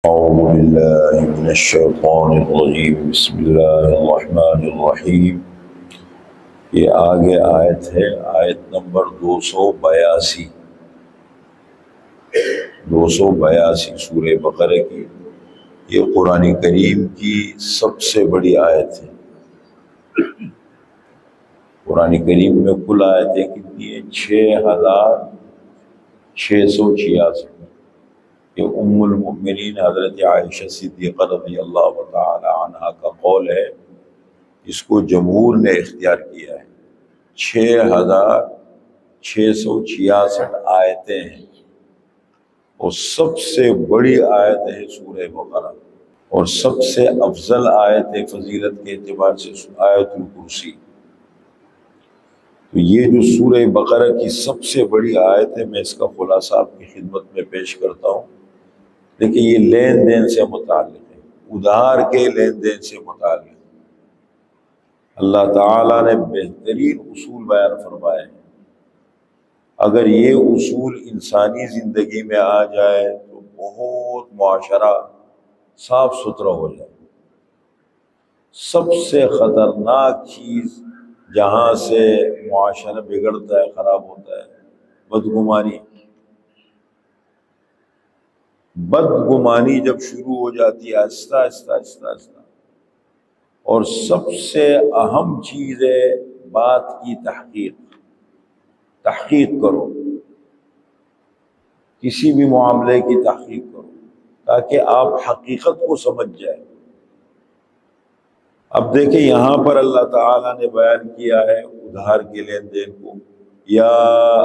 أعوذ بالله من الشیطان الرجیم بسم اللہ الرحمن الرحیم۔ یہ آگے آیت ہے، آیت نمبر 282 سورہ بقرہ کی۔ یہ قرآن کریم کی سب سے بڑی آیت ہے۔ قرآن کریم میں کل آیتیں کتنی ہیں؟ 6686۔ یہ ام المؤمنین حضرت عائشہ صدیقہ رضی اللہ تعالی عنہا کا قول ہے، اس کو جمہور نے اختیار کیا ہے۔ 6666 آیتیں ہیں اور سب سے بڑی آیت ہے سورہ بقرہ، اور سب سے افضل آیت ہے فضیلت کے اعتبار سے آیت الکرسی۔ تو یہ جو سورہ بقرہ کی سب سے بڑی آیت ہے، میں اس کا خلاصہ آپ کی خدمت میں پیش کرتا ہوں۔ دیکھیں، یہ لین دین سے متعلق ہے، ادھار کے لین دین سے متعلق ہے۔ اللہ تعالیٰ نے بہترین اصول بیان فرمائے ہیں، اگر یہ اصول انسانی زندگی میں آ جائے تو بہت معاشرہ صاف ستھرا ہو جائے۔ سب سے خطرناک چیز جہاں سے معاشرہ بگڑتا ہے، خراب ہوتا ہے، بدگمانی۔ بدگمانی جب شروع ہو جاتی ہے آہستہ آہستہ آہستہ آہستہ، اور سب سے اہم چیز ہے بات کی تحقیق کرو، کسی بھی معاملے کی تحقیق کرو تاکہ آپ حقیقت کو سمجھ جائیں۔ اب دیکھیں، یہاں پر اللہ تعالیٰ نے بیان کیا ہے ادھار کے لین دین کو، یا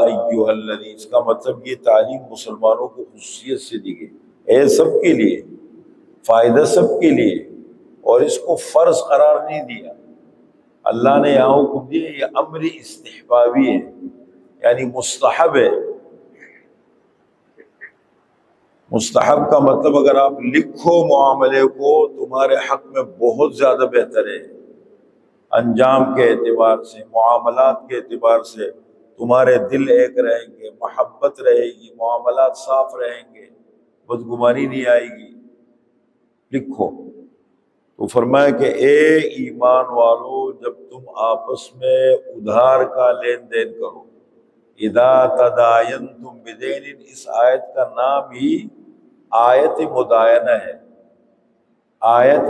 ایھا الذین، اس کا مطلب یہ تعلیم مسلمانوں کو خصوصیت سے دی گئی ہے، سب کے لیے، فائدہ سب کے لیے، اور اس کو فرض قرار نہیں دیا۔ اللہ نے یہاں حکم دیا، یہ امر استحبابی ہے، یعنی مستحب ہے۔ مستحب کا مطلب اگر آپ لکھو معاملے کو تمہارے حق میں بہت زیادہ بہتر ہے، انجام کے اعتبار سے، معاملات کے اعتبار سے تمہارے دل ایک رہیں گے، محبت رہے گی، معاملات صاف رہیں گے، بدگمانی نہیں آئے گی۔ لکھو تو فرمایا کہ اے ایمان والو، جب تم آپس میں ادھار کا لین دین کرو، اذا تداینتم بدین، اس آیت کا نام ہی آیت مداینہ ہے۔ آیت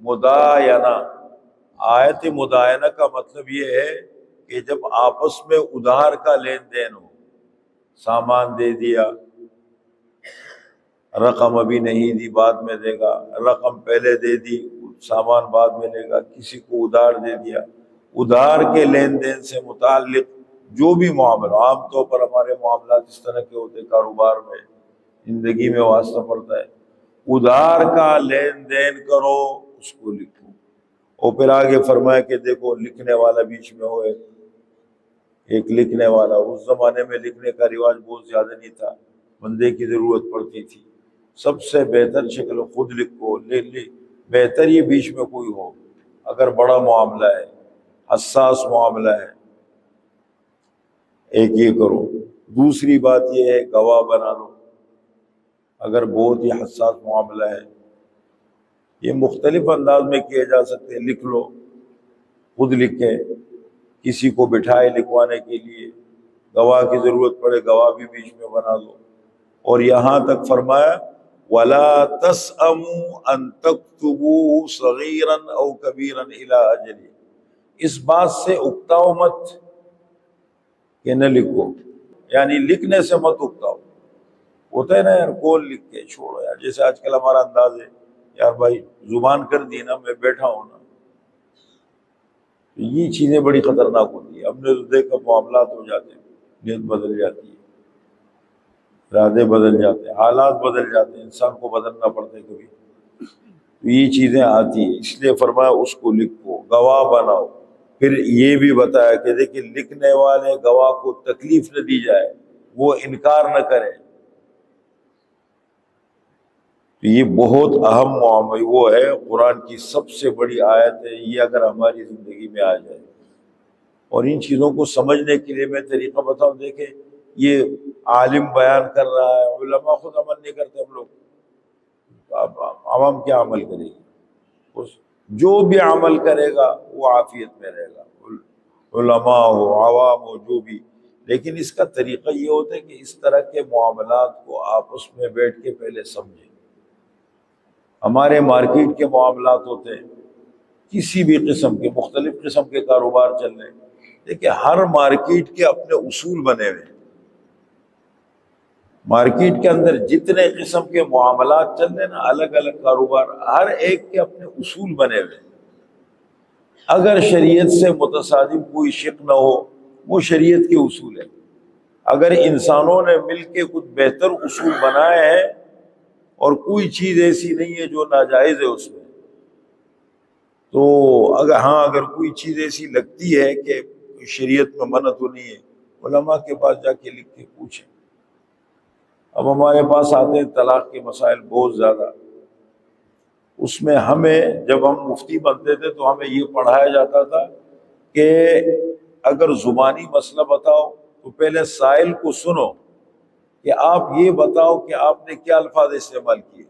مداینہ، آیت مداینہ کا مطلب یہ ہے کہ جب آپس میں ادھار کا لین دین ہو، سامان دے دیا، رقم ابھی نہیں دی، بعد میں دے گا، رقم پہلے دے دی، سامان بعد میں لے گا، کسی کو ادھار دے دیا، ادھار کے لین دین سے متعلق جو بھی معاملہ، عام طور پر ہمارے معاملات اس طرح کے ہوتے، کاروبار میں، زندگی میں واسطہ پڑتا ہے، ادھار کا لین دین کرو، اس کو لکھو۔ اور پھر آگے فرمایا کہ دیکھو، لکھنے والا بیچ میں ہوئے، ایک لکھنے والا۔ اس زمانے میں لکھنے کا رواج بہت زیادہ نہیں تھا، بندے کی ضرورت پڑتی تھی۔ سب سے بہتر شکل خود لکھو، بہتر یہ بیچ میں کوئی ہو، اگر بڑا معاملہ ہے، حساس معاملہ ہے، ایک یہ کرو۔ دوسری بات یہ ہے گواہ بنا لو، اگر بہت ہی حساس معاملہ ہے۔ یہ مختلف انداز میں کیے جا سکتے ہیں، لکھ لو، خود لکھے، کسی کو بٹھائے لکھوانے کے لیے، گواہ کی ضرورت پڑے گواہ بھی بیچ میں بنا دو۔ اور یہاں تک فرمایا وَلَا تَسْأَمُوا أَن تَكْتُبُوهُ صَغِيرًا أَوْ كَبِيرًا إِلَىٰ أَجَلِهِ، اس بات سے اکتاؤ مت کہ نہ لکھو، یعنی لکھنے سے مت اکتاؤ۔ ہوتا ہے نا یار، کون لکھ کے چھوڑو یار، جیسے آج کل ہمارا انداز ہے، یار بھائی زبان کر دی نا، میں بیٹھا ہوں نا۔ یہ چیزیں بڑی خطرناک ہوتی ہیں۔ ہم نے تو دیکھا معاملات ہو جاتے ہیں، نیت بدل جاتی ہے، ارادے بدل جاتے ہیں، حالات بدل جاتے ہیں، انسان کو بدلنا پڑتا ہے کبھی۔ تو یہ چیزیں آتی ہیں، اس لیے فرمایا اس کو لکھو، گواہ بناؤ۔ پھر یہ بھی بتایا کہ دیکھیں، لکھنے والے گواہ کو تکلیف نہ دی جائے، وہ انکار نہ کرے۔ تو یہ بہت اہم معاملہ وہ ہے، قرآن کی سب سے بڑی آیت ہے یہ، اگر ہماری زندگی میں آ جائے۔ اور ان چیزوں کو سمجھنے کے لیے میں طریقہ بتاؤں۔ دیکھیں، یہ عالم بیان کر رہا ہے، علماء خود عمل نہیں کرتے ہم لوگ۔ عوام کیا عمل کرے گی؟ جو بھی عمل کرے گا وہ عافیت میں رہے گا، علماء ہو، عوام ہو، جو بھی. لیکن اس کا طریقہ یہ ہوتا ہے کہ اس طرح کے معاملات کو آپس میں بیٹھ کے پہلے سمجھیں. ہمارے مارکیٹ کے معاملات ہوتے ہیں، کسی بھی قسم کے مختلف قسم کے کاروبار چل رہے ہیں، دیکھیں ہر مارکیٹ کے اپنے اصول بنے ہوئے ہیں. مارکیٹ کے اندر جتنے قسم کے معاملات چل رہے ہیں نا، الگ الگ کاروبار، ہر ایک کے اپنے اصول بنے ہوئے ہیں. اگر شریعت سے متصادم کوئی شق نہ ہو، وہ شریعت کے اصول ہے. اگر انسانوں نے مل کے کچھ بہتر اصول بنائے ہیں اور کوئی چیز ایسی نہیں ہے جو ناجائز ہے اس میں، تو اگر کوئی چیز ایسی لگتی ہے کہ شریعت میں منع تو نہیں ہے، علماء کے پاس جا کے لکھ کے پوچھیں. اب ہمارے پاس آتے ہیں طلاق کے مسائل بہت زیادہ. اس میں ہمیں جب ہم مفتی بنتے تھے تو ہمیں یہ پڑھایا جاتا تھا کہ اگر زبانی مسئلہ بتاؤ تو پہلے سائل کو سنو کہ آپ یہ بتاؤ کہ آپ نے کیا الفاظ استعمال کیے.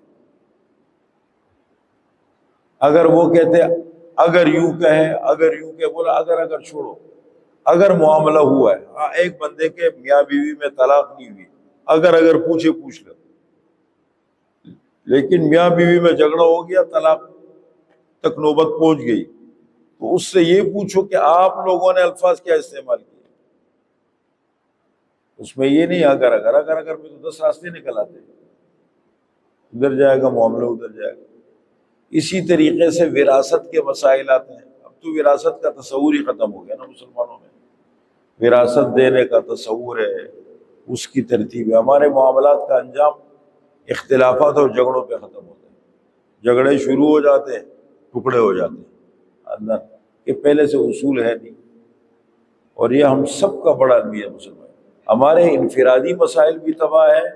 اگر وہ کہتے اگر یوں کہ بولا اگر چھوڑو، اگر معاملہ ہوا ہے، ہاں ایک بندے کے میاں بیوی میں طلاق نہیں ہوئی، اگر پوچھے پوچھ لو. لیکن میاں بیوی میں جھگڑا ہو گیا، طلاق تک نوبت پہنچ گئی، تو اس سے یہ پوچھو کہ آپ لوگوں نے الفاظ کیا استعمال کیے. اس میں یہ نہیں اگر میں تو 10 راستے نکل آتے، ادھر جائے گا معاملہ ادھر جائے گا. اسی طریقے سے وراثت کے مسائل آتے ہیں. اب تو وراثت کا تصور ہی ختم ہو گیا نا مسلمانوں میں. وراثت دینے کا تصور ہے، اس کی ترتیب ہے. ہمارے معاملات کا انجام اختلافات اور جھگڑوں پہ ختم ہوتا ہے. جھگڑے شروع ہو جاتے ہیں، ٹکڑے ہو جاتے ہیں اندر کہ پہلے سے اصول ہے نہیں. اور یہ ہم سب کا بڑا المیہ ہے مسلمان. ہمارے انفرادی مسائل بھی تباہ ہے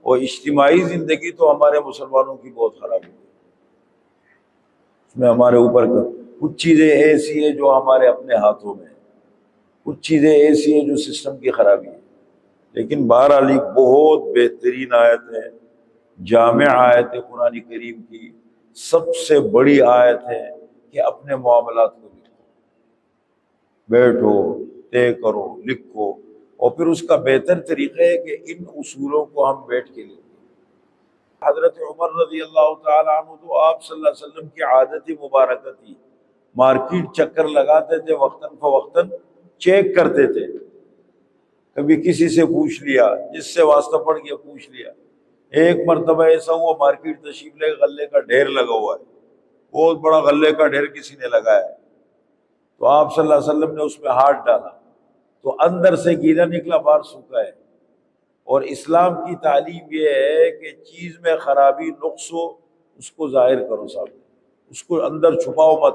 اور اجتماعی زندگی تو ہمارے مسلمانوں کی بہت خراب ہے. اس میں ہمارے اوپر کچھ چیزیں ایسی ہیں جو ہمارے اپنے ہاتھوں میں ہیں، کچھ چیزیں ایسی ہیں جو سسٹم کی خرابی ہے. لیکن بہرحال ایک بہت بہترین آیت ہے، جامع آیت ہے قرآن کریم کی. سب سے بڑی آیت ہے کہ اپنے معاملات کو لکھو، بیٹھو، طے کرو، لکھو. اور پھر اس کا بہتر طریقہ ہے کہ ان اصولوں کو ہم بیٹھ کے لکھیں. حضرت عمر رضی اللہ تعالیٰ عنہ تو آپ صلی اللہ علیہ وسلم کی عادت ہی مبارکہ تھی، مارکیٹ چکر لگاتے تھے، وقتاً فوقتاً چیک کرتے تھے. کبھی کسی سے پوچھ لیا، جس سے واسطہ پڑ گیا پوچھ لیا. ایک مرتبہ ایسا ہوا مارکیٹ تشریف لے، غلے کا ڈھیر لگا ہوا ہے، بہت بڑا غلے کا ڈھیر کسی نے لگایا ہے. تو آپ صلی اللہ علیہ وسلم نے اس میں ہاتھ ڈالا تو اندر سے گیلا نکلا، باہر سوکھا ہے. اور اسلام کی تعلیم یہ ہے کہ چیز میں خرابی، نقص ہو اس کو ظاہر کرو سامنے، اس کو اندر چھپاؤ مت.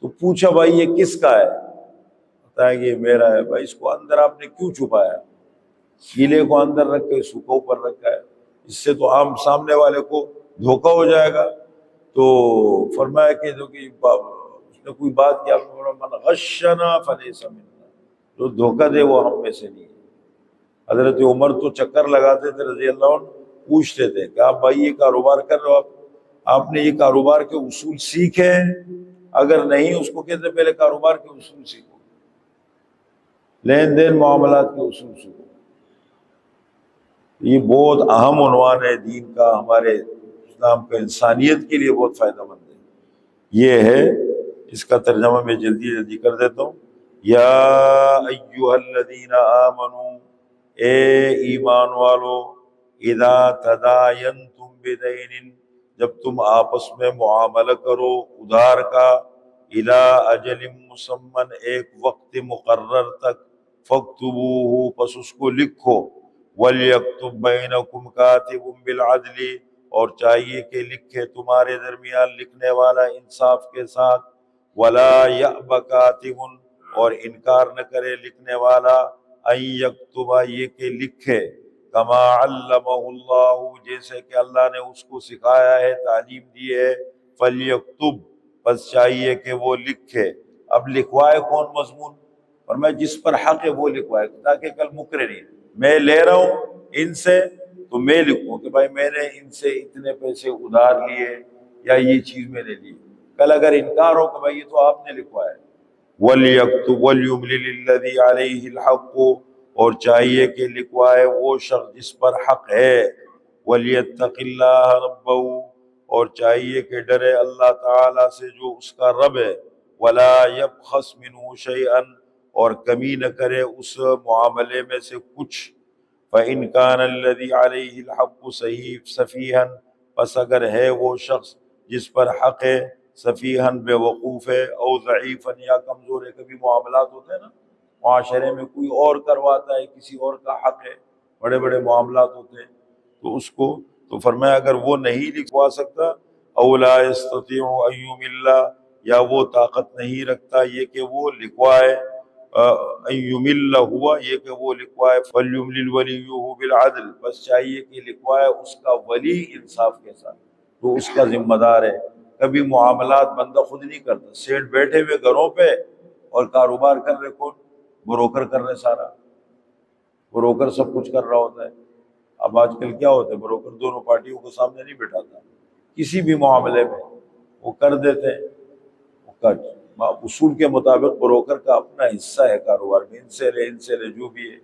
تو پوچھا بھائی یہ کس کا ہے؟ بتایا کہ یہ میرا ہے. بھائی اس کو اندر آپ نے کیوں چھپایا؟ گیلے کو اندر رکھ کے سوکھا اوپر رکھا ہے، اس سے تو عام سامنے والے کو دھوکا ہو جائے گا. تو فرمایا کہ اس نے کوئی بات کیا، من غشنا فلیس منا، جو دھوکا دے وہ ہم میں سے نہیں ہے. حضرت عمر تو چکر لگاتے تھے رضی اللہ عنہ، پوچھتے تھے کہ آپ بھائی یہ کاروبار کر رہے ہو، آپ نے یہ کاروبار کے اصول سیکھے ہیں؟ اگر نہیں، اس کو کہتے پہلے کاروبار کے اصول سیکھو، لین دین معاملات کے اصول سیکھو. یہ بہت اہم عنوان ہے دین کا، ہمارے اسلام کا انسانیت کے لیے بہت فائدہ مند ہے. یہ ہے، اس کا ترجمہ میں جلدی جلدی کر دیتا ہوں. یا ایھا الذین آمنوا، اے ایمان والو، اذا تداینتم بدین، جب تم آپس میں معاملہ کرو ادھار کا، الی اجل مسمى، ایک وقت مقرر تک، فاکتبوہ، پس اس کو لکھو، ولیکتب بینکم کاتب بالعدل، اور چاہیے کہ لکھے تمہارے درمیان لکھنے والا انصاف کے ساتھ، ولا یأب کاتب، اور انکار نہ کرے لکھنے والا، ان یکتب، یہ کہ لکھے، کما علمہ اللہ، جیسے کہ اللہ نے اس کو سکھایا ہے، تعلیم دی ہے. فلیکتب، بس چاہیے کہ وہ لکھے. اب لکھوائے کون مضمون؟ اور میں جس پر حق ہے وہ لکھوائے، تاکہ کل مکرے نہیں. میں لے رہا ہوں ان سے تو میں لکھوں کہ بھائی میں نے ان سے اتنے پیسے ادھار لیے یا یہ چیز میں نے لی. کل اگر انکار ہو کہ بھائی یہ تو آپ نے لکھوایا ہے. وَلْيَكْتُبْ وَلْيُمْلِلِ الَّذِي عَلَيْهِ الْحَقُّ، اور چاہیے کہ لکھوائے وہ شخص جس پر حق ہے. وَلْيَتَّقِ اللَّهَ رَبَّهُ، اور چاہیے کہ ڈرے اللہ تعالیٰ سے جو اس کا رب ہے. وَلَا يَبْخَسْ مِنْهُ شَيْئًا، اور کمی نہ کرے اس معاملے میں سے کچھ. فَإِنْ كَانَ الَّذِي عَلَيْهِ الْحَقُّ سَفِيهًا، پس اگر ہے وہ شخص جس پر حق ہے سفیہن بے وقوف ہے، او ضعیفن یا کمزور ہے. کبھی معاملات ہوتے ہیں نا معاشرے میں، کوئی اور کرواتا ہے، کسی اور کا حق ہے، بڑے بڑے معاملات ہوتے ہیں، تو اس کو تو فرمایا اگر وہ نہیں لکھوا سکتا، او لا یستطیع ان یمل، یا وہ طاقت نہیں رکھتا یہ کہ وہ لکھوائے، ان یمل ہوا یہ کہ وہ لکھوائے، فلیملل ولیہ بالعدل، بس چاہیے کہ لکھوائے اس کا ولی انصاف کے ساتھ، تو اس کا ذمہ دار ہے. کبھی معاملات بندہ خود نہیں کرتا، سیٹ بیٹھے ہوئے گھروں پہ اور کاروبار کر رہے کون؟ بروکر کر رہے، سارا بروکر سب کچھ کر رہا ہوتا ہے. اب آج کل کیا ہوتا ہے، بروکر دونوں پارٹیوں کو سامنے نہیں بٹھاتا، کسی بھی معاملے میں وہ کر دیتے ہیں. اصول کے مطابق بروکر کا اپنا حصہ ہے کاروبار میں، ان سے لے جو بھی ہے،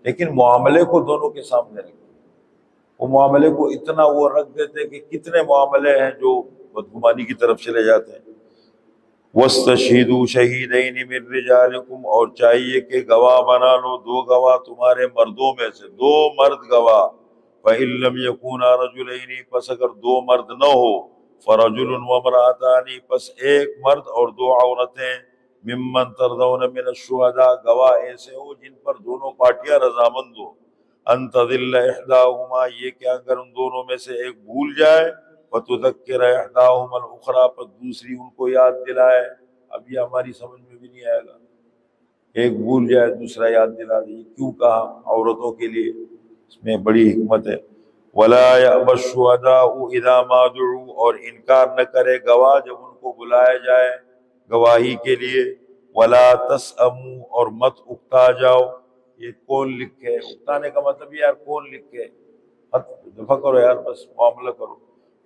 لیکن معاملے کو دونوں کے سامنے رکھتے. وہ معاملے کو اتنا وہ رکھ دیتے کہ کتنے معاملے ہیں جو بدگمانی کی طرف چلے جاتے ہیں. وَاسْتَشْهِدُوا شَهِيدَيْنِ مِن رِجَالِكُمْ، اور چاہیے کہ گواہ بنا لو دو گواہ تمہارے مردوں میں سے، دو مرد گواہ. فَإِن لَّمْ يَكُونَا رَجُلَيْنِ، پس اگر دو مرد نہ ہو، فَرَجُلٌ وَامْرَأَتَانِ، پس ایک مرد اور دو عورتیں. ممن ترضون من الشہداء، گواہ ایسے ہو جن پر دونوں پارٹیاں رضامند ہو. ان تضل احداہما، یہ کہ اگر ان دونوں میں سے ایک بھول جائے، فتذکر احداہما الاخری، پر دوسری ان کو یاد دلائے. اب یہ ہماری سمجھ میں بھی نہیں آئے گا، ایک بھول جائے دوسرا یاد دلا دے. کیوں کہا عورتوں کے لیے؟ اس میں بڑی حکمت ہے. ولا یأبی الشہداء اذا ما دعوا، اور انکار نہ کرے گواہ جب ان کو بلایا جائے گواہی کے لیے. ولا تسأموا، اور مت اکتا جاؤ. یہ کون لکھے؟ اکتانے کا مطلب یار کون لکھے، خط دفع کرو یار، بس معاملہ کرو.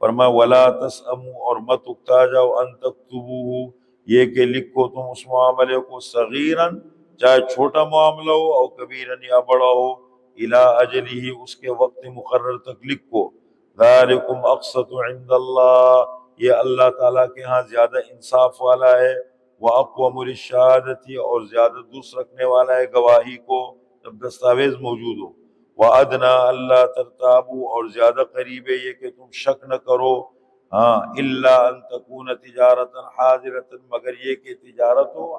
فرمایا ولا تسأموا، اور مت اکتا جاؤ، ان تکتبوہ، یہ کہ لکھو تم اس معاملے کو، صغیراً چاہے چھوٹا معاملہ ہو، او کبیراً یا بڑا ہو، الی اجلہ، اس کے وقت مقرر تک لکھو. ذالکم اقسط عند اللہ، یہ اللہ تعالیٰ کے ہاں زیادہ انصاف والا ہے. واقوم للشہادۃ، اور زیادہ درست رکھنے والا ہے گواہی کو جب دستاویز موجود ہو. وَأَدْنَىٰ أَلَّا تَرْتَابُوا، اور زیادہ قریب ہے یہ کہ تم شک نہ کرو. ہاں الا ان تکون تجارت حاضرۃ، مگر یہ کہ تجارت ہو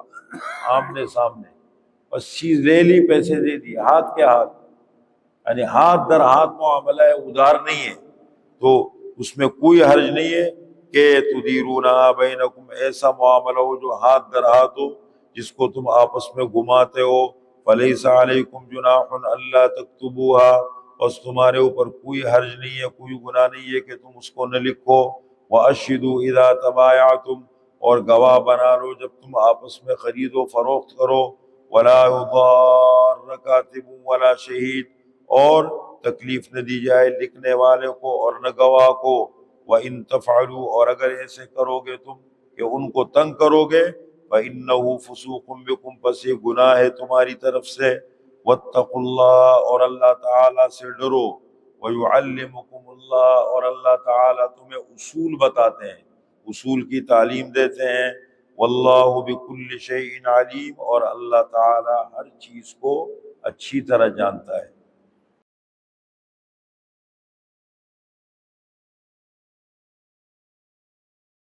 آمنے سامنے، بس چیز لے لی، پیسے دے دی، ہاتھ کے ہاتھ، یعنی ہاتھ در ہاتھ معاملہ ہے، ادھار نہیں ہے، تو اس میں کوئی حرج نہیں ہے کہ تدیرونہا بینکم، ایسا معاملہ ہو جو ہاتھ در ہاتھ ہو، جس کو تم آپس میں گھماتے ہو. فلیس علیکم جناح الا تکتبوها، بس تمہارے اوپر کوئی حرج نہیں ہے، کوئی گناہ نہیں ہے کہ تم اس کو نہ لکھو. واشہدوا اذا تبایعتم، اور گواہ بنا لو جب تم آپس میں خرید و فروخت کرو. ولا یضار کاتب ولا شہید، اور تکلیف نہ دی جائے لکھنے والے کو اور نہ گواہ کو. وَإِن تفعلوا، اور اگر ایسے کرو گے تم کہ ان کو تنگ کرو گے، فَإِنَّهُ فُسُوقٌ بِكُمْ، پس یہ گناہ ہے تمہاری طرف سے. وَاتَّقُوا اللَّهَ، اور اللہ تعالیٰ سے ڈرو. وَيُعَلِّمُكُمُ اللَّهُ، اور اللہ تعالیٰ تمہیں اصول بتاتے ہیں، اصول کی تعلیم دیتے ہیں. وَاللَّهُ بِكُلِّ شَيْءٍ عَلِيمٌ، اور اللہ تعالیٰ ہر چیز کو اچھی طرح جانتا ہے.